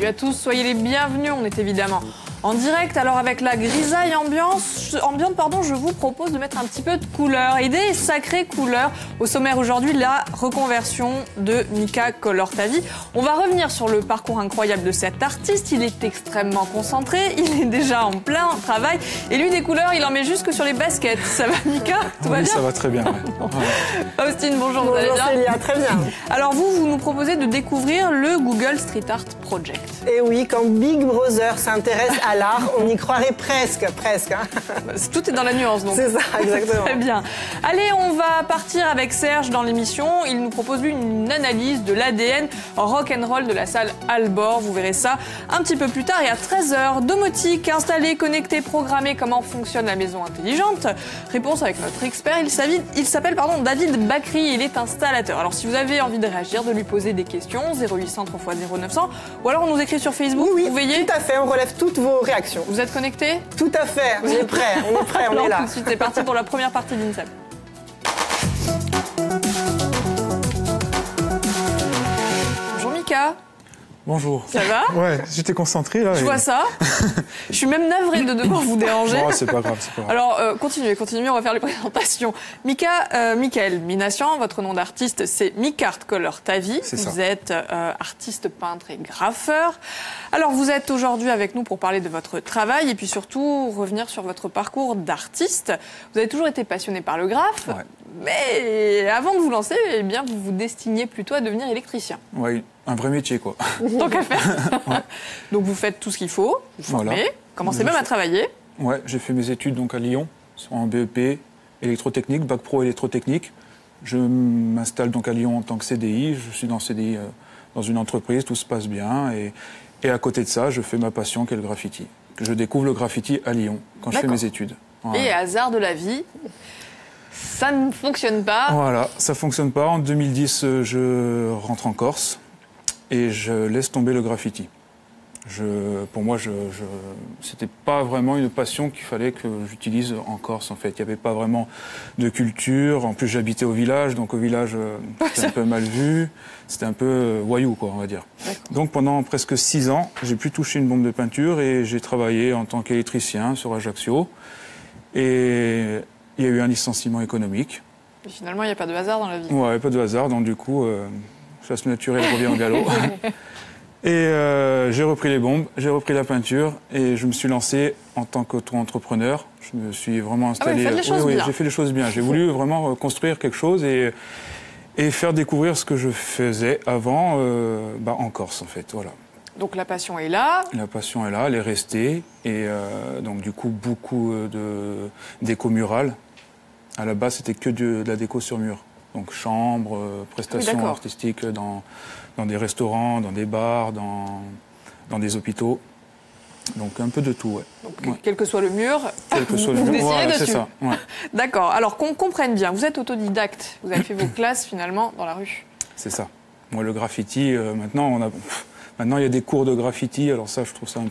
à tous, soyez les bienvenus. On est évidemment en direct. Alors avec la grisaille ambiante, je vous propose de mettre un petit peu de couleur. Et des sacrées couleurs. Au sommaire aujourd'hui, la reconversion de Mika Color-Ta-Vie. On va revenir sur le parcours incroyable de cet artiste. Il est extrêmement concentré, il est déjà en plein travail. Et lui, des couleurs, il en met jusque sur les baskets. Ça va, Mika? Tout va bien? Ça va très bien. Ouais. Austin, bonjour, vous allez bien? Bonjour Célia, très bien. Alors vous nous proposez de découvrir le Google Street Art Project. Et oui, quand Big Brother s'intéresse à l'art, on y croirait presque. Hein. Tout est dans la nuance, donc. C'est ça, exactement. Très bien. Allez, on va partir avec Serge dans l'émission. Il nous propose lui une analyse de l'ADN rock'n'roll de la salle Albor. Vous verrez ça un petit peu plus tard. Et à 13h, domotique, installée, connectée, programmée, comment fonctionne la maison intelligente? Réponse avec notre expert. Il s'appelle David Bakri. Il est installateur. Alors, si vous avez envie de réagir, de lui poser des questions, 0800 3 x 0900, ou alors on nous écrit sur Facebook. Oui, vous veillez. tout à fait. On relève toutes vos réactions. Vous êtes connectés? Tout à fait. On est prêt. On alors, est là. Tout de suite, c'est parti pour la première partie d'INSEP. Bonjour Mika. Bonjour. Ça va? Ouais, j'étais concentré là. Je vois ça. Je suis même navrée de devoir vous déranger. Non, c'est pas grave, c'est pas grave. Alors, continuez, on va faire les présentations. Michael Minassian, votre nom d'artiste, c'est Micart Color-Ta-Vie. Vous êtes artiste, peintre et graffeur. Alors, vous êtes aujourd'hui avec nous pour parler de votre travail et puis surtout revenir sur votre parcours d'artiste. Vous avez toujours été passionné par le graphe, ouais. Mais avant de vous lancer, eh bien, vous vous destiniez plutôt à devenir électricien. Oui, un vrai métier, quoi. Tant qu'à faire. Ouais. Donc, vous faites tout ce qu'il faut, vous formez, voilà. Commencez même à travailler. Ouais, j'ai fait mes études donc à Lyon, en BEP, électrotechnique, bac pro électrotechnique. Je m'installe donc à Lyon en tant que CDI. Je suis dans CDI dans une entreprise, tout se passe bien. Et à côté de ça, je fais ma passion qui est le graffiti. Je découvre le graffiti à Lyon quand je fais mes études. Voilà. Et hasard de la vie, ça ne fonctionne pas. Voilà, ça ne fonctionne pas. En 2010, je rentre en Corse et je laisse tomber le graffiti. Pour moi, c'était pas vraiment une passion qu'il fallait que j'utilise en Corse, en fait. Il n'y avait pas vraiment de culture. En plus, j'habitais au village, donc au village, c'était un peu mal vu. C'était un peu voyou, quoi, on va dire. Donc, pendant presque 6 ans, j'ai pu toucher une bombe de peinture et j'ai travaillé en tant qu'électricien sur Ajaccio. Et il y a eu un licenciement économique. Et finalement, il n'y a pas de hasard dans la vie. Ouais, pas de hasard. Donc, du coup, chasse naturelle revient au galop. Et j'ai repris les bombes, j'ai repris la peinture et je me suis lancé en tant qu'auto-entrepreneur. Je me suis vraiment installé. Ah oui, j'ai fait les choses bien. J'ai voulu vraiment construire quelque chose et faire découvrir ce que je faisais avant en Corse, en fait. Voilà. Donc la passion est là. La passion est là, elle est restée. Et donc du coup, beaucoup de déco murale. À la base, c'était que de la déco sur mur. Donc chambres, prestations artistiques dans des restaurants, dans des bars, dans des hôpitaux. Donc un peu de tout, ouais. Donc, quel que soit le mur, vous dessinez dessus. C'est ça. Ouais. D'accord. Alors qu'on comprenne bien, vous êtes autodidacte. Vous avez fait vos classes finalement dans la rue. C'est ça. Moi, le graffiti, maintenant, il y a des cours de graffiti. Alors ça, je trouve ça un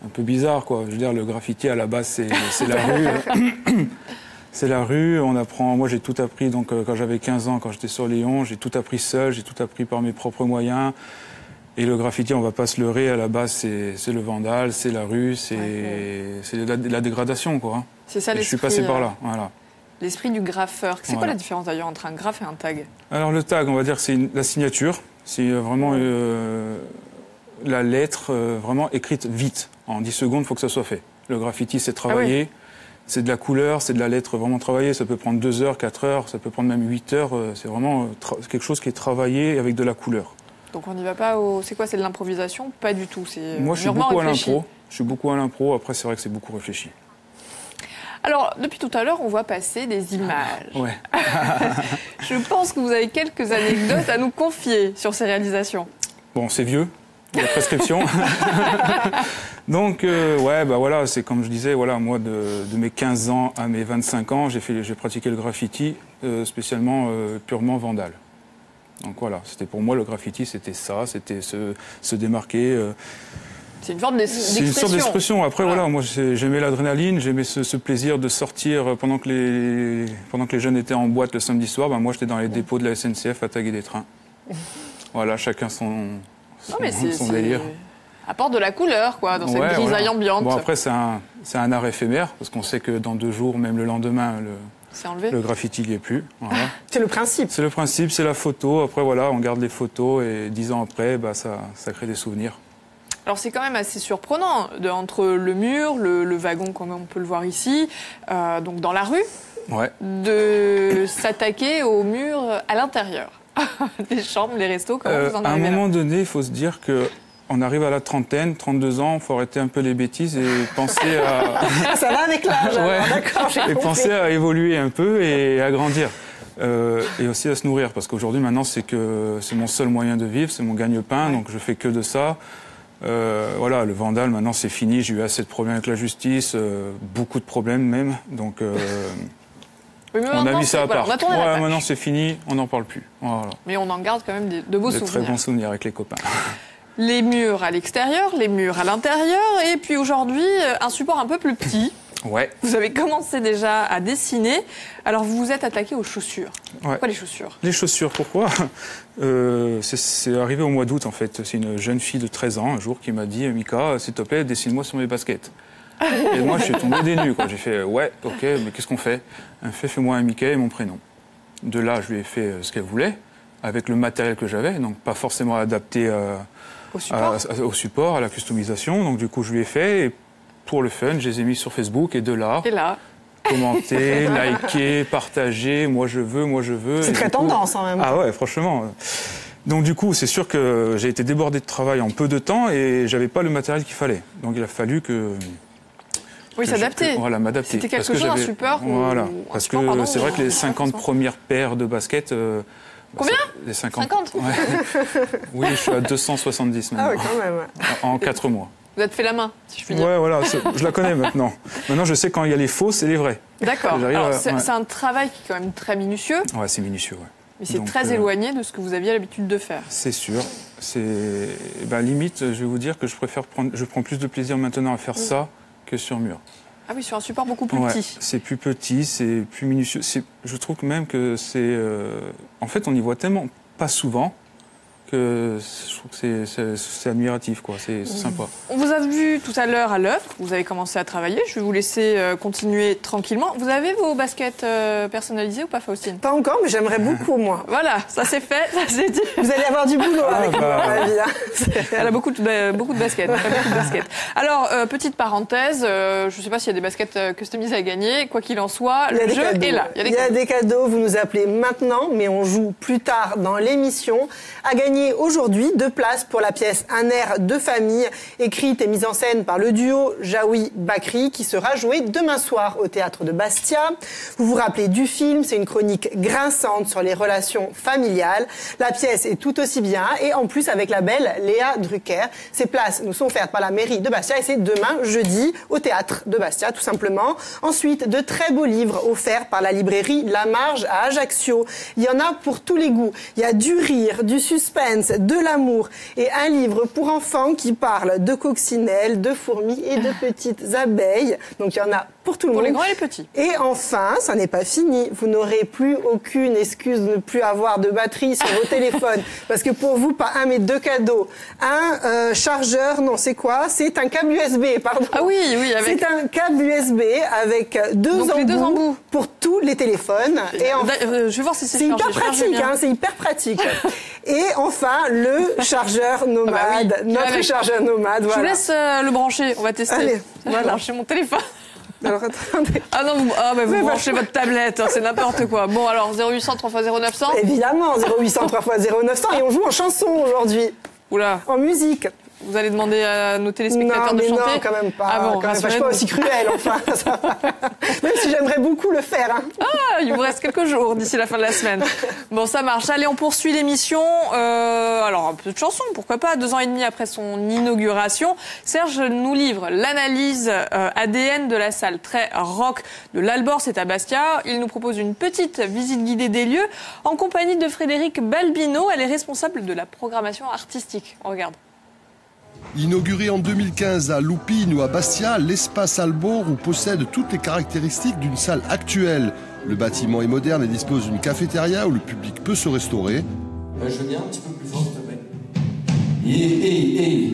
peu bizarre, quoi. Je veux dire, le graffiti, à la base, c'est la rue. C'est la rue, on apprend. Moi, j'ai tout appris. Donc, quand j'avais 15 ans, quand j'étais sur Lyon, j'ai tout appris seul, j'ai tout appris par mes propres moyens. Et le graffiti, on va pas se leurrer. À la base, c'est le vandal, c'est la rue, c'est la dégradation, quoi. C'est ça l'esprit. Je suis passé par là, voilà. L'esprit du graffeur. C'est quoi la différence d'ailleurs entre un graphe et un tag? Alors, le tag, on va dire que c'est la signature. C'est vraiment la lettre vraiment écrite vite. En 10 secondes, il faut que ça soit fait. Le graffiti, c'est travaillé. C'est de la couleur, c'est de la lettre vraiment travaillée. Ça peut prendre 2 heures, 4 heures, ça peut prendre même 8 heures. C'est vraiment quelque chose qui est travaillé avec de la couleur. Donc on n'y va pas au... C'est quoi, c'est de l'improvisation? Pas du tout, c'est moi, je suis beaucoup à l'impro. Je suis beaucoup à l'impro. Après, c'est vrai que c'est beaucoup réfléchi. Alors, depuis tout à l'heure, on voit passer des images. Ouais. Je pense que vous avez quelques anecdotes à nous confier sur ces réalisations. Bon, c'est vieux, la prescription. Donc, voilà, c'est comme je disais, voilà, moi, de mes 15 ans à mes 25 ans, j'ai pratiqué le graffiti, spécialement purement vandal. Donc voilà, c'était pour moi le graffiti, c'était ça, c'était se démarquer. C'est une forme d'expression. C'est une sorte d'expression. Après, voilà, moi, j'aimais l'adrénaline, j'aimais ce plaisir de sortir pendant que les jeunes étaient en boîte le samedi soir. Ben, moi, j'étais dans les dépôts de la SNCF à taguer des trains. Voilà, chacun son délire. apporte de la couleur, quoi, dans cette grisaille ambiante. Bon, après, c'est un art éphémère, parce qu'on sait que dans 2 jours, même le lendemain, le graffiti n'y est plus. Voilà. C'est le principe. C'est le principe, c'est la photo. Après, voilà, on garde les photos et 10 ans après, ça crée des souvenirs. Alors c'est quand même assez surprenant, entre le mur, le wagon comme on peut le voir ici, donc dans la rue, de s'attaquer au mur à l'intérieur. Les chambres, les restos, comment vous en arrivez là ? À un moment donné, il faut se dire qu'on arrive à la trentaine, 32 ans, il faut arrêter un peu les bêtises et penser à... Ça va avec l'âge, d'accord, j'ai compris. Et penser à évoluer un peu et à grandir. Et aussi à se nourrir, parce qu'aujourd'hui, maintenant, c'est mon seul moyen de vivre, c'est mon gagne-pain, donc je fais que de ça. Voilà, le vandal, maintenant, c'est fini. J'ai eu assez de problèmes avec la justice, beaucoup de problèmes même. Donc, on a mis ça à part. Maintenant, c'est fini, on n'en parle plus. Voilà. Mais on en garde quand même de beaux souvenirs. De très bons souvenirs avec les copains. Les murs à l'extérieur, les murs à l'intérieur, et puis aujourd'hui, un support un peu plus petit. Ouais. Vous avez commencé déjà à dessiner. Alors, vous vous êtes attaqué aux chaussures. Pourquoi les chaussures ? Les chaussures, pourquoi ? C'est arrivé au mois d'août, en fait. C'est une jeune fille de 13 ans, un jour, qui m'a dit « Mika, s'il te plaît, dessine-moi sur mes baskets. » Et moi, je suis tombé des nues, quoi. J'ai fait « Ouais, ok, mais qu'est-ce qu'on fait ?» Elle me fait « Fais-moi un Mickey et mon prénom. » De là, je lui ai fait ce qu'elle voulait, avec le matériel que j'avais, donc pas forcément adapté au support, à la customisation. Donc, du coup, je lui ai fait... Et pour le fun, je les ai mis sur Facebook et de là, commenter, liker, partager, moi je veux. C'est très tendance en même temps. Ah ouais, franchement. Donc du coup, c'est sûr que j'ai été débordé de travail en peu de temps et j'avais pas le matériel qu'il fallait. Donc il a fallu que... Oui, s'adapter. Voilà, m'adapter. C'était quelque chose, un support Voilà, parce que c'est vrai que les 50 premières paires de baskets... Combien les 50 ouais. Oui, je suis à 270 maintenant. Ah ouais, quand même. En 4 mois. Vous êtes fait la main, si je puis dire. Ouais, voilà, je la connais maintenant. Maintenant, je sais quand il y a les fausses et les vrais. D'accord. Alors, c'est un travail qui est quand même très minutieux. Ouais, c'est minutieux, ouais. Mais c'est très éloigné de ce que vous aviez l'habitude de faire. C'est sûr. Limite, je vais vous dire que je prends plus de plaisir maintenant à faire ça que sur mur. Ah oui, sur un support beaucoup plus petit. C'est plus petit, c'est plus minutieux. Je trouve même que c'est... En fait, on y voit tellement pas souvent que je trouve que c'est admiratif, quoi. C'est sympa. On vous a vu tout à l'heure à l'œuvre, vous avez commencé à travailler, je vais vous laisser continuer tranquillement. Vous avez vos baskets personnalisées ou pas, Faustine ? Pas encore, mais j'aimerais beaucoup, moi. Voilà, ça c'est fait, ça c'est dit. Vous allez avoir du boulot avec moi, à la vie. Elle a beaucoup de baskets. Alors, petite parenthèse, je ne sais pas s'il y a des baskets customisées à gagner, quoi qu'il en soit, le jeu est là. Il y a des cadeaux, vous nous appelez maintenant, mais on joue plus tard dans l'émission. À gagner aujourd'hui 2 places pour la pièce Un air de famille, écrite et mise en scène par le duo Jaoui Bakri, qui sera joué demain soir au théâtre de Bastia. Vous vous rappelez du film, c'est une chronique grinçante sur les relations familiales. La pièce est tout aussi bien et en plus avec la belle Léa Drucker. Ces places nous sont offertes par la mairie de Bastia et c'est demain jeudi au théâtre de Bastia tout simplement. Ensuite, de très beaux livres offerts par la librairie La Marge à Ajaccio. Il y en a pour tous les goûts. Il y a du rire, du suspense, de l'amour et un livre pour enfants qui parle de coccinelles, de fourmis et de petites abeilles. Donc il y en a pour tout le monde. Pour les grands et les petits. Et enfin, ça n'est pas fini. Vous n'aurez plus aucune excuse de ne plus avoir de batterie sur vos téléphones. Parce que pour vous, pas un mais 2 cadeaux. Un chargeur, non, c'est quoi ? C'est un câble USB, pardon. Ah oui, avec... C'est un câble USB avec 2 embouts pour tous les téléphones. Et je vais voir si c'est hyper pratique, hein, c'est hyper pratique. Et enfin, le chargeur nomade, notre chargeur nomade. Voilà. Je vous laisse le brancher, on va tester. Allez, voilà. Brancher mon téléphone. Alors attendez. Ah non, vous branchez votre tablette, hein, c'est n'importe quoi. Bon alors 0800 3x 0900. Évidemment, 0800 3x 0900 et on joue en chanson aujourd'hui. Oula. En musique. Vous allez demander à nos téléspectateurs de chanter ? Non, quand même pas. Ah bon, je suis pas aussi cruelle, enfin. Même si j'aimerais beaucoup le faire. Hein. Ah, il vous reste quelques jours d'ici la fin de la semaine. Bon, ça marche. Allez, on poursuit l'émission. Alors, un peu de chanson, pourquoi pas. 2 ans et demi après son inauguration, Serge nous livre l'analyse ADN de la salle très rock de l'Albor, c'est à Bastia. Il nous propose une petite visite guidée des lieux en compagnie de Frédéric Balbino. Elle est responsable de la programmation artistique. On regarde. Inauguré en 2015 à Loupine ou à Bastia, l'espace Albor possède toutes les caractéristiques d'une salle actuelle. Le bâtiment est moderne et dispose d'une cafétéria où le public peut se restaurer. Je veux bien un petit peu plus fort, s'il te plaît. Ouais,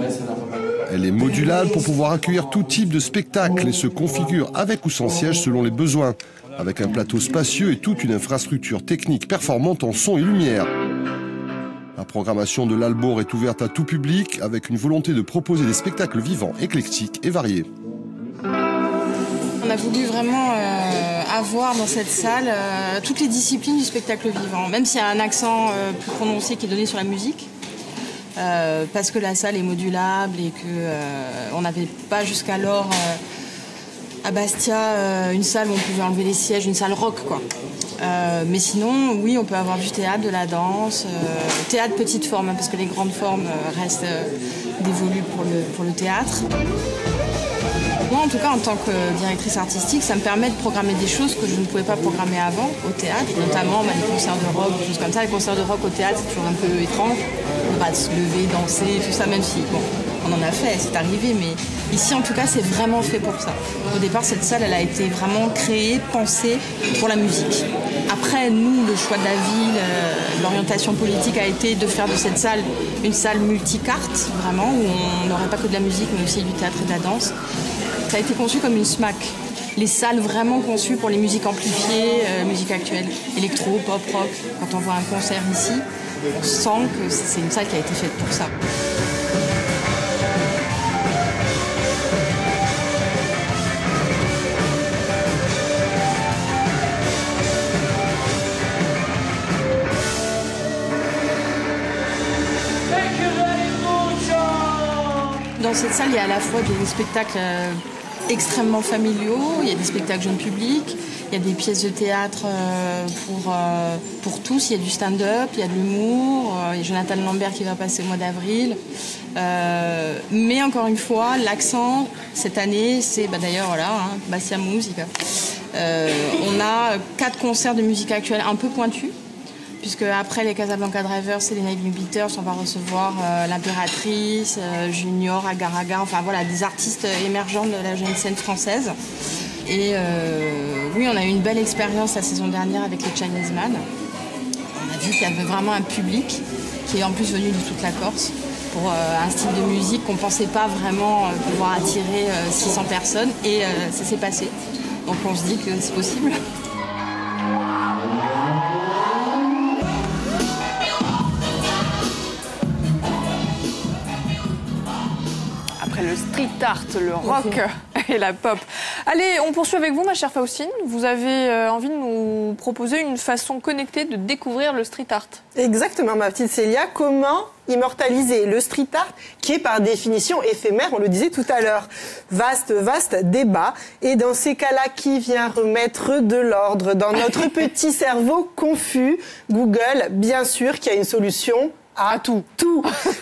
ça n'a pas. Elle est modulable pour pouvoir accueillir tout type de spectacle et se configure avec ou sans siège selon les besoins, avec un plateau spacieux et toute une infrastructure technique performante en son et lumière. La programmation de l'Albor est ouverte à tout public avec une volonté de proposer des spectacles vivants, éclectiques et variés. On a voulu vraiment avoir dans cette salle toutes les disciplines du spectacle vivant, même s'il y a un accent plus prononcé qui est donné sur la musique. Parce que la salle est modulable et qu'on n'avait pas jusqu'alors à Bastia une salle où on pouvait enlever les sièges, une salle rock quoi. Mais sinon, oui, on peut avoir du théâtre, de la danse, théâtre petite forme, hein, parce que les grandes formes restent dévolues pour le théâtre. Moi, en tout cas, en tant que directrice artistique, ça me permet de programmer des choses que je ne pouvais pas programmer avant au théâtre, notamment les concerts de rock, des choses comme ça. Les concerts de rock au théâtre, c'est toujours un peu étrange. On va se lever, danser, tout ça, même si, bon, on en a fait, c'est arrivé, mais ici, en tout cas, c'est vraiment fait pour ça. Au départ, cette salle, elle a été vraiment créée, pensée pour la musique. Après, nous, le choix de la ville, l'orientation politique a été de faire de cette salle une salle multicarte, vraiment, où on n'aurait pas que de la musique, mais aussi du théâtre et de la danse. Ça a été conçu comme une SMAC. Les salles vraiment conçues pour les musiques amplifiées, musique actuelle, électro, pop, rock. Quand on voit un concert ici, on sent que c'est une salle qui a été faite pour ça. Dans cette salle, il y a à la fois des spectacles extrêmement familiaux, il y a des spectacles jeunes publics, il y a des pièces de théâtre pour tous, il y a du stand-up, il y a de l'humour, il y a Jonathan Lambert qui va passer au mois d'avril. Mais encore une fois, l'accent cette année, c'est d'ailleurs voilà, Bastia Musica. On a 4 concerts de musique actuelle un peu pointus. Puisque après les Casablanca Drivers et les Navy Beaters, on va recevoir l'Impératrice, Junior, Agar Agar, enfin voilà, des artistes émergents de la jeune scène française. Et oui, on a eu une belle expérience la saison dernière avec les Chinese Man. On a vu qu'il y avait vraiment un public qui est en plus venu de toute la Corse pour un style de musique qu'on ne pensait pas vraiment pouvoir attirer 600 personnes. Et ça s'est passé. Donc on se dit que c'est possible. Le street art, le rock et la pop. Allez, on poursuit avec vous, ma chère Faustine. Vous avez envie de nous proposer une façon connectée de découvrir le street art. Exactement, ma petite Célia. Comment immortaliser le street art qui est par définition éphémère, on le disait tout à l'heure. Vaste débat. Et dans ces cas-là, qui vient remettre de l'ordre dans notre petit cerveau confus? Google, bien sûr, qui a une solution à tout.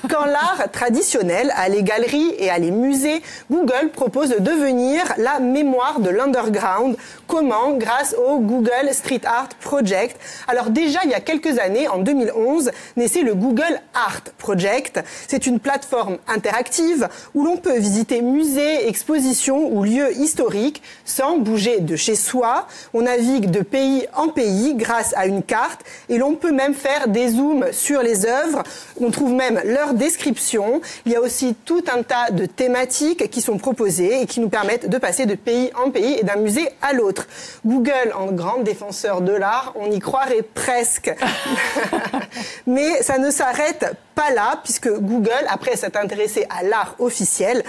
Quand l'art traditionnel a les galeries et a les musées, Google propose de devenir la mémoire de l'underground. Comment? Grâce au Google Street Art Project. Alors déjà, il y a quelques années, en 2011, naissait le Google Art Project. C'est une plateforme interactive où l'on peut visiter musées, expositions ou lieux historiques sans bouger de chez soi. On navigue de pays en pays grâce à une carte et l'on peut même faire des zooms sur les œuvres. On trouve même leur description. Il y a aussi tout un tas de thématiques qui sont proposées et qui nous permettent de passer de pays en pays et d'un musée à l'autre. Google, en grand défenseur de l'art, on y croirait presque. Mais ça ne s'arrête pas là, puisque Google, après s'être intéressé à l'art officiel,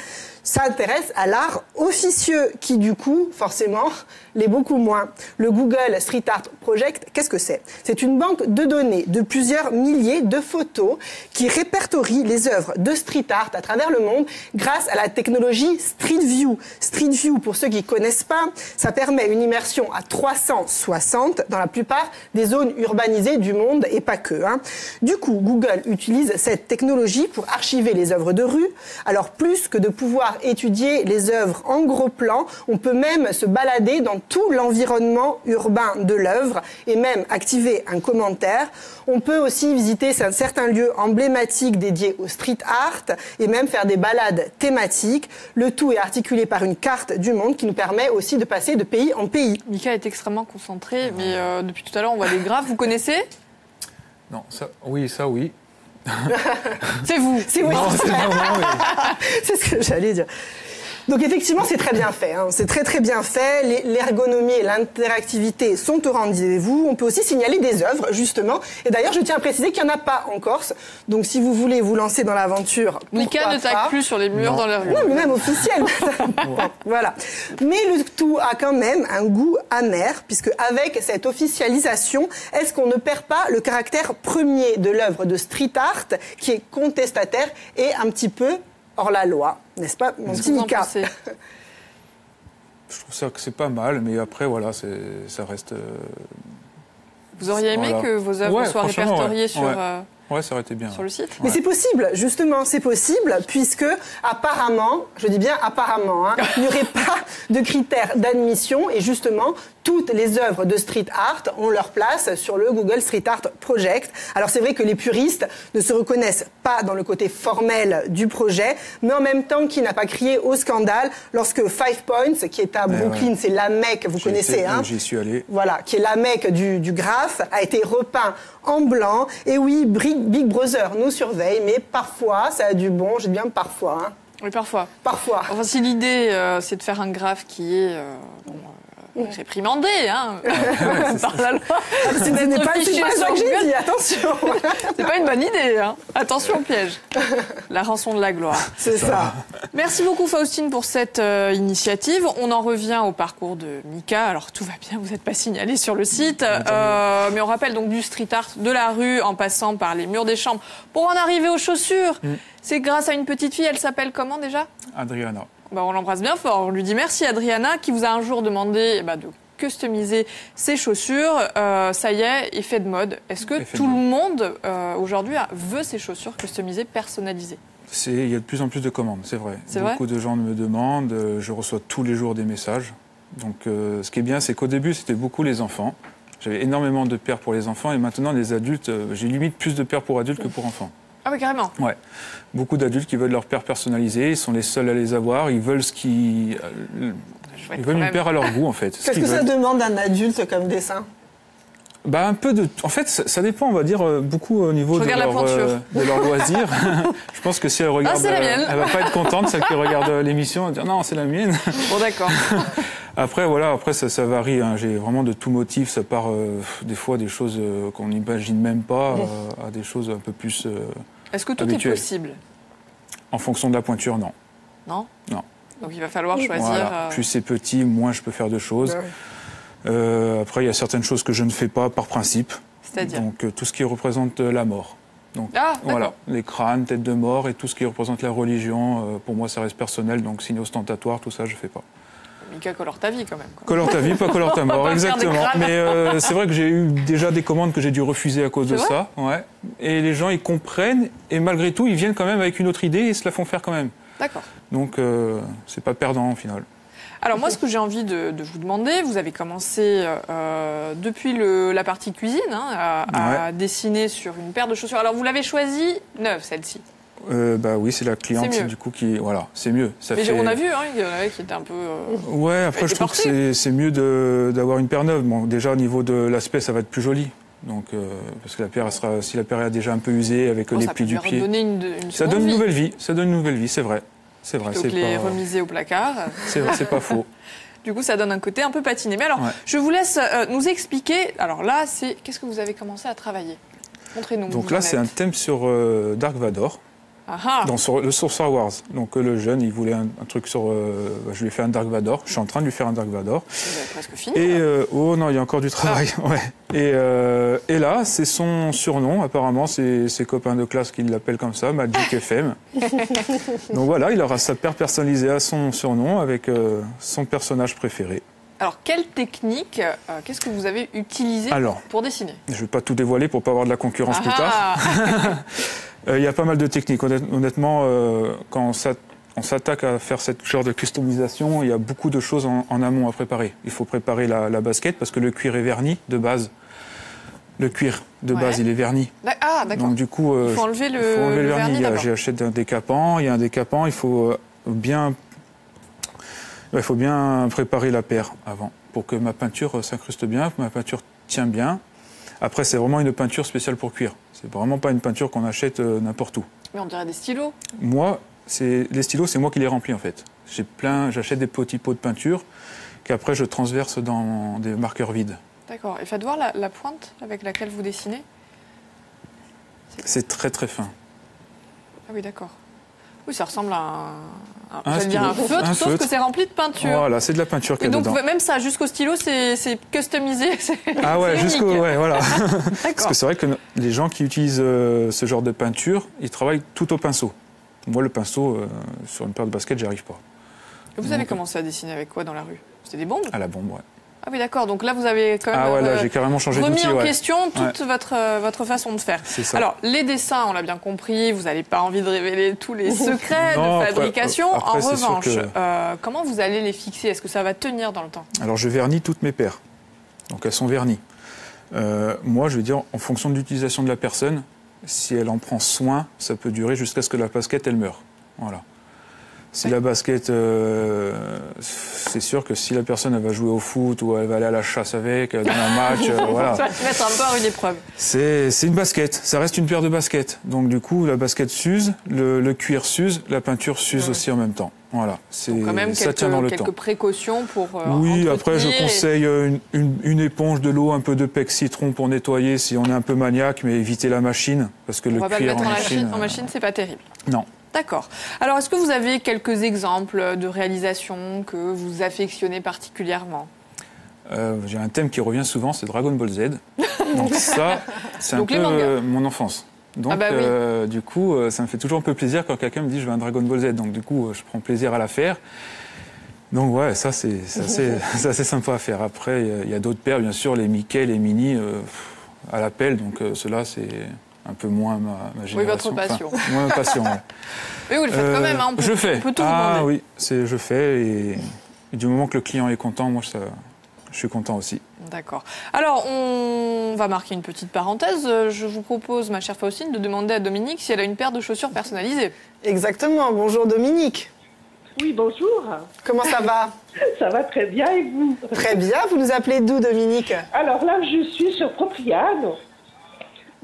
s'intéresse à l'art officieux, qui du coup, forcément, l'est beaucoup moins. Le Google Street Art Project, qu'est-ce que c'est? C'est une banque de données de plusieurs milliers de photos qui répertorie les œuvres de street art à travers le monde grâce à la technologie Street View. Street View, pour ceux qui ne connaissent pas, ça permet une immersion à 360 dans la plupart des zones urbanisées du monde et pas que. Du coup, Google utilise cette technologie pour archiver les œuvres de rue. Alors, plus que de pouvoir étudier les œuvres en gros plan, on peut même se balader dans tout l'environnement urbain de l'œuvre et même activer un commentaire. On peut aussi visiter certains lieux emblématiques dédiés au street art et même faire des balades thématiques. Le tout est articulé par une carte du monde qui nous permet aussi de passer de pays en pays. Mika est extrêmement concentré, mais depuis tout à l'heure, on voit les graphes. Vous connaissez? Non, ça oui. C'est vous. C'est oui. C'est ce que j'allais dire. Donc effectivement, c'est très bien fait. Hein. C'est très très bien fait. L'ergonomie et l'interactivité sont au rendez-vous. On peut aussi signaler des œuvres, justement. Et d'ailleurs, je tiens à préciser qu'il n'y en a pas en Corse. Donc si vous voulez vous lancer dans l'aventure, Mika ne tague plus sur les murs dans la rue. Non, mais même officiel. Voilà. Mais le tout a quand même un goût amer, puisque avec cette officialisation, est-ce qu'on ne perd pas le caractère premier de l'œuvre de street art, qui est contestataire et un petit peu hors la loi, n'est-ce pas, mon petit Mika? Je trouve ça que c'est pas mal, mais après, voilà, ça reste... Vous auriez aimé que vos œuvres soient répertoriées sur... Ouais, ça aurait été bien. Sur le site. Mais c'est possible, justement, c'est possible, puisque apparemment, je dis bien apparemment, hein, il n'y aurait pas de critères d'admission et justement, toutes les œuvres de street art ont leur place sur le Google Street Art Project. Alors c'est vrai que les puristes ne se reconnaissent pas dans le côté formel du projet, mais en même temps, qui n'a pas crié au scandale lorsque 5 Points, qui est à Brooklyn, c'est la Mecque, vous connaissez, hein, j'y suis allé. Voilà, qui est la Mecque du graphe, a été repeint en blanc. Et oui, Big Brother nous surveille, mais parfois, ça a du bon, je dis bien parfois. Hein. Oui, parfois. Parfois. Enfin, si l'idée, c'est de faire un graphe qui est réprimandé, hein, par la loi. Ce n'est pas ça que j'ai dit, attention. C'est pas une bonne idée, hein. Attention au piège. La rançon de la gloire. C'est ça. Merci beaucoup, Faustine, pour cette initiative. On en revient au parcours de Mika. Alors, tout va bien, vous n'êtes pas signalé sur le site. Mais on rappelle donc du street art de la rue en passant par les murs des chambres pour en arriver aux chaussures. C'est grâce à une petite fille, elle s'appelle comment déjà? Adriana. On l'embrasse bien fort. On lui dit merci, Adriana, qui vous a un jour demandé de customiser ses chaussures. Ça y est, effet de mode. Est-ce que tout le monde, aujourd'hui, veut ses chaussures customisées, personnalisées? Il y a de plus en plus de commandes, c'est vrai. Beaucoup de gens me demandent. Je reçois tous les jours des messages. Donc, ce qui est bien, c'est qu'au début, c'était beaucoup les enfants. J'avais énormément de paires pour les enfants. Et maintenant, les adultes, j'ai limite plus de paires pour adultes que pour enfants. Ah oui, carrément. Ouais. Beaucoup d'adultes qui veulent leur paire personnalisée, ils sont les seuls à les avoir, ils veulent ils veulent une paire à leur goût en fait. Qu'est-ce que ça demande d'un adulte comme dessin? Un peu de... En fait, ça dépend, on va dire, beaucoup au niveau de leur loisir. Je pense que si elle regarde... c'est la mienne. Elle va pas être contente, celle qui regarde l'émission, elle va dire non, c'est la mienne. Bon, d'accord. Après, ça varie. Hein. J'ai vraiment de tout motif. Ça part des fois des choses qu'on n'imagine même pas à des choses un peu plus Est-ce que tout habituelles. est possible? En fonction de la pointure, non. Non? Non. Donc il va falloir choisir... Voilà. Plus c'est petit, moins je peux faire de choses. Après, il y a certaines choses que je ne fais pas par principe. C'est-à-dire? Donc tout ce qui représente la mort. Donc voilà, les crânes, têtes de mort et tout ce qui représente la religion, pour moi ça reste personnel, donc signe ostentatoire, tout ça je fais pas. Mika, colore ta vie quand même. Colore ta vie, pas colore ta mort, exactement. Mais c'est vrai que j'ai eu déjà des commandes que j'ai dû refuser à cause de ça. Ouais. Et les gens ils comprennent et malgré tout ils viennent quand même avec une autre idée et se la font faire quand même. D'accord. Donc c'est pas perdant au final. Alors moi, ce que j'ai envie de vous demander, vous avez commencé depuis la partie cuisine à dessiner sur une paire de chaussures. Alors vous l'avez choisie neuve, celle-ci? Oui, c'est la cliente du coup qui... Voilà, c'est mieux. On a vu, il y en avait qui étaient un peu... Ouais, après je trouve que c'est mieux d'avoir une paire neuve. Bon, déjà au niveau de l'aspect, ça va être plus joli. Donc, parce que la paire, si la paire est déjà un peu usée avec les plis du pied... Ça donne une nouvelle vie. Ça donne une nouvelle vie, c'est vrai. C'est vrai, plutôt que les remiser au placard. C'est pas faux. Du coup, ça donne un côté un peu patiné. Mais alors, je vous laisse nous expliquer. Alors là, qu'est-ce que vous avez commencé à travailler? Montrez-nous. Donc là, c'est un thème sur Dark Vador. Sur Star Wars. Donc le jeune, il voulait un truc sur... je lui ai fait un Dark Vador. Je suis en train de lui faire un Dark Vador. Vous avez presque fini. Et oh non, il y a encore du travail. Ouais. Et là, c'est son surnom. Apparemment, c'est ses copains de classe qui l'appellent comme ça, Magic FM. Donc voilà, il aura sa paire personnalisée à son surnom avec son personnage préféré. Alors, quelle technique, qu'est-ce que vous avez utilisé pour dessiner? Je ne vais pas tout dévoiler pour ne pas avoir de la concurrence plus tard. Il y a pas mal de techniques. Honnêtement, quand on s'attaque à faire cette genre de customisation, il y a beaucoup de choses en amont à préparer. Il faut préparer la basket parce que le cuir est verni de base. Le cuir de base, il est verni. Ah, d'accord. Donc du coup, il faut enlever le vernis d'abord. J'achète un décapant. Il y a un décapant. Il faut bien préparer la paire avant pour que ma peinture s'incruste bien, que ma peinture tient bien. Après, c'est vraiment une peinture spéciale pour cuir. C'est vraiment pas une peinture qu'on achète n'importe où. Mais on dirait des stylos. Moi, les stylos, c'est moi qui les remplis en fait. J'achète des petits pots de peinture qu'après je transverse dans des marqueurs vides. D'accord. Et faites voir la pointe avec laquelle vous dessinez. C'est très très fin. Ah oui, d'accord. Oui, ça ressemble à Un j'allais dire un stylo, feutre, un sauf feutre. que c'est rempli de peinture. Voilà, c'est de la peinture qu'il Et y a donc dedans. même ça, jusqu'au stylo, c'est customisé. Ah ouais, c'est unique. ouais, voilà. Parce D'accord. que c'est vrai que les gens qui utilisent ce genre de peinture, ils travaillent tout au pinceau. Moi, le pinceau, sur une paire de baskets, j'y arrive pas. Et vous avez commencé à dessiner avec quoi dans la rue? C'était des bombes? À la bombe, ouais. Ah oui, d'accord. Donc là, vous avez quand même Ah ouais, là, j'ai carrément changé remis d'outil, en ouais. question toute votre façon de faire. C'est ça. Alors, les dessins, on l'a bien compris, vous n'avez pas envie de révéler tous les secrets Non, de après, fabrication. après, en c'est sûr revanche, que- comment vous allez les fixer? Est-ce que ça va tenir dans le temps? Alors, je vernis toutes mes paires. Donc, elles sont vernies. Moi, je veux dire, en fonction de l'utilisation de la personne, si elle en prend soin, ça peut durer jusqu'à ce que la basket, elle meure. Voilà. Si la basket, c'est sûr que si la personne elle va jouer au foot ou elle va aller à la chasse avec, dans un match, voilà. Ça va se mettre un peu à une épreuve. C'est une basket, ça reste une paire de baskets. Donc du coup, la basket s'use, le cuir s'use, la peinture s'use aussi en même temps. Voilà, Donc quand même ça tient dans le quelques temps. précautions pour Oui, après je entretenir conseille une éponge, de l'eau, un peu de pec citron pour nettoyer si on est un peu maniaque, mais éviter la machine, parce que On le va pas le cuir mettre en machine... en machine, c'est pas terrible. Non. D'accord. Alors, est-ce que vous avez quelques exemples de réalisations que vous affectionnez particulièrement? J'ai un thème qui revient souvent, c'est Dragon Ball Z. Donc ça, c'est un Donc les peu mangas. mon enfance. Donc Ah bah oui. du coup, ça me fait toujours un peu plaisir quand quelqu'un me dit je veux un Dragon Ball Z. Donc du coup, je prends plaisir à la faire. Donc ouais, ça c'est assez sympa à faire. Après, il y a d'autres paires, bien sûr, les Mickey, les Minnie, à l'appel. Donc ceux-là, c'est un peu moins ma génération. Oui, votre passion. Enfin, moins ma passion, ouais. Oui, vous le faites quand même. Hein. Je fais. On peut tout vous Ah demander. oui, je fais. Et du moment que le client est content, moi, je suis content aussi. D'accord. Alors, on va marquer une petite parenthèse. Je vous propose, ma chère Faustine, de demander à Dominique si elle a une paire de chaussures personnalisées. Exactement. Bonjour Dominique. Oui, bonjour. Comment ça va? Ça va très bien et vous? Très bien. Vous nous appelez d'où, Dominique? Alors là, je suis sur Propriane.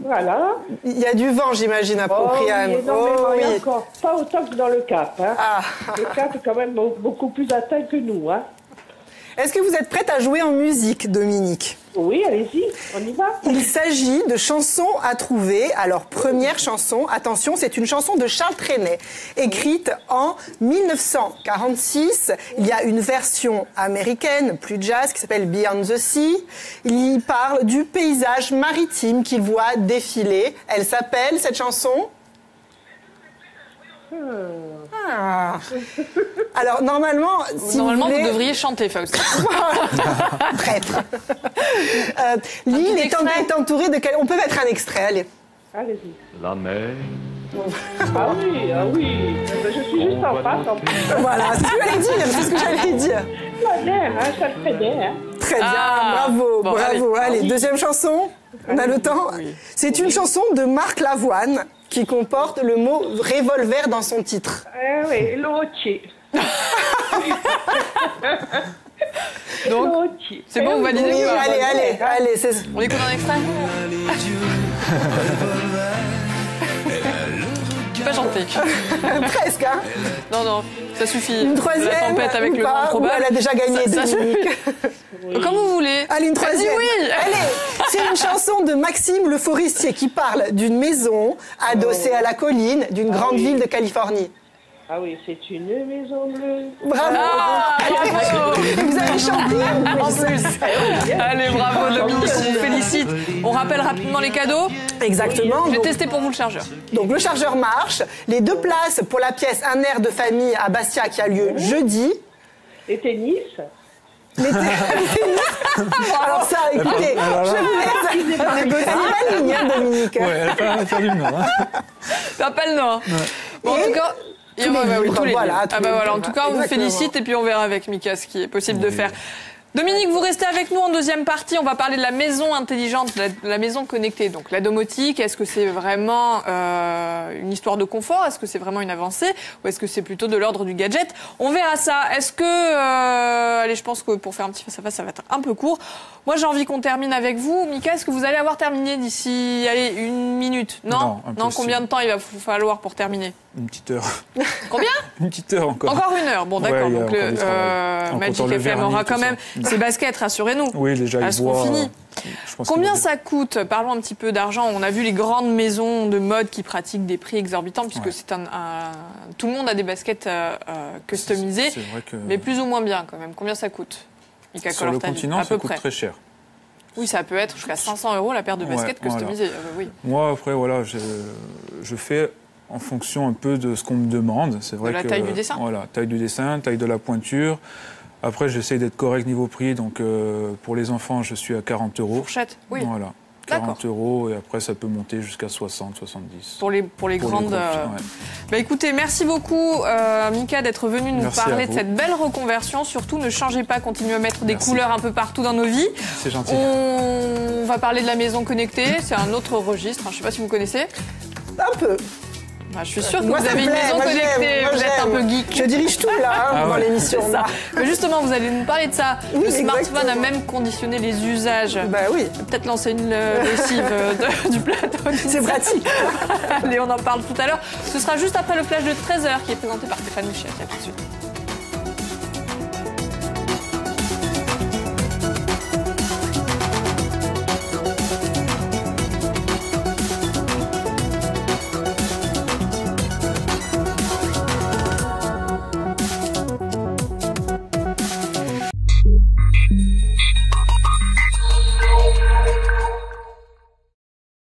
Voilà. Il y a du vent, j'imagine, à Propriane. Oui, énormément, et oui. encore. Pas autant que dans le Cap. Hein. Ah. Le Cap est quand même beaucoup plus atteint que nous. Hein. Est-ce que vous êtes prête à jouer en musique, Dominique? Oui, allez-y, on y va. Il s'agit de chansons à trouver. Alors, première chanson, attention, c'est une chanson de Charles Trenet, écrite en 1946. Il y a une version américaine, plus jazz, qui s'appelle Beyond the Sea. Il y parle du paysage maritime qu'il voit défiler. Elle s'appelle, cette chanson? Ah. Alors, normalement, si Normalement, vous voulez... vous devriez chanter, Faustine. Traître. L'île petit extrait. est entourée de... On peut mettre un extrait, allez. Allez-y. La mer. Ah oui, ah oui. Je suis juste en face. En plus. Voilà, c'est ce que j'allais dire, c'est ce que j'allais dire. La mer, hein, ça le fait bien. Hein. Très bien, Ah. bravo, Bon, bravo. Allez, deuxième chanson, on a le temps. Oui. C'est une chanson de Marc Lavoine qui comporte le mot revolver dans son titre. Ah oui, l'otier. Donc, c'est bon, vous validez Oui, ou pas? allez, c'est... On écoute un extrait? Je peux pas chanter. Presque, hein. Non, ça suffit. Une troisième, La tempête avec ou le pas, vent ou probable. elle a déjà gagné, Ça Dominique. Comme vous voulez. Allez, une troisième. Vas-y, oui. Allez, c'est une chanson de Maxime Le Forestier qui parle d'une maison adossée à la colline d'une grande ville de Californie. Ah oui, c'est une maison bleue. Bravo. Ah, bravo. Vous avez chanté En plus. Allez, bravo Dominique, on vous félicite. On rappelle rapidement les cadeaux. Exactement. J'ai Donc, testé pour vous le chargeur. donc le chargeur marche. Les 2 places pour la pièce Un air de famille à Bastia qui a lieu jeudi. Et tennis. Alors ça, écoutez, je vous laisse. Elle est maligne, hein, Dominique. Ouais, elle a pas perdu le nom. Hein. T'as pas le nom. Hein. Bon, en Et tout cas. tous les livres, tous les voilà, livres. tous Ah les bah voilà, en livres, tout cas, on vous exactement. félicite et puis on verra avec Mika ce qui est possible de faire. Dominique, vous restez avec nous en deuxième partie. On va parler de la maison intelligente, de la maison connectée. Donc la domotique, est-ce que c'est vraiment une histoire de confort? Est-ce que c'est vraiment une avancée? Ou est-ce que c'est plutôt de l'ordre du gadget? On verra ça. Est-ce que... allez, je pense que pour faire un petit face-à-face, ça va être un peu court. Moi, j'ai envie qu'on termine avec vous. Mika, est-ce que vous allez avoir terminé d'ici, allez, 1 minute? Non, combien de temps il va vous falloir pour terminer? Une petite heure. Combien? Une petite heure encore. Encore 1 heure. Bon, d'accord. Ouais, donc Magic FM aura quand même ses baskets, rassurez-nous. Oui, déjà, elles seront finies. Combien ça coûte? Parlons un petit peu d'argent. On a vu les grandes maisons de mode qui pratiquent des prix exorbitants, puisque c'est tout le monde a des baskets customisées, mais plus ou moins bien quand même. Combien ça coûte? Mika Sur le continent, ça coûte très cher. Oui, ça peut être jusqu'à 500 € la paire de baskets customisées. Voilà. Oui. Moi, après, voilà, je fais en fonction un peu de ce qu'on me demande. C'est vrai de la taille du dessin. Voilà, taille du dessin, taille de la pointure. Après, j'essaye d'être correct niveau prix. Donc, pour les enfants, je suis à 40 €. Fourchette, oui. Voilà. 40 € et après ça peut monter jusqu'à 60, 70. Pour les grandes. Bah écoutez, merci beaucoup Mika d'être venu nous parler de cette belle reconversion. Surtout, ne changez pas, continuez à mettre des couleurs un peu partout dans nos vies. C'est gentil. On va parler de la maison connectée. C'est un autre registre. Je ne sais pas si vous connaissez. Un peu. Bah, je suis sûre que vous avez une maison connectée, vous êtes un peu geek. Je dirige tout là dans l'émission. Mais justement, vous allez nous parler de ça. Oui, le smartphone a même conditionné les usages. Bah oui. Peut-être lancer une lessive du plateau. C'est pratique. Allez, on en parle tout à l'heure. Ce sera juste après le flash de 13h qui est présenté par Stéphane Michel. À tout de suite.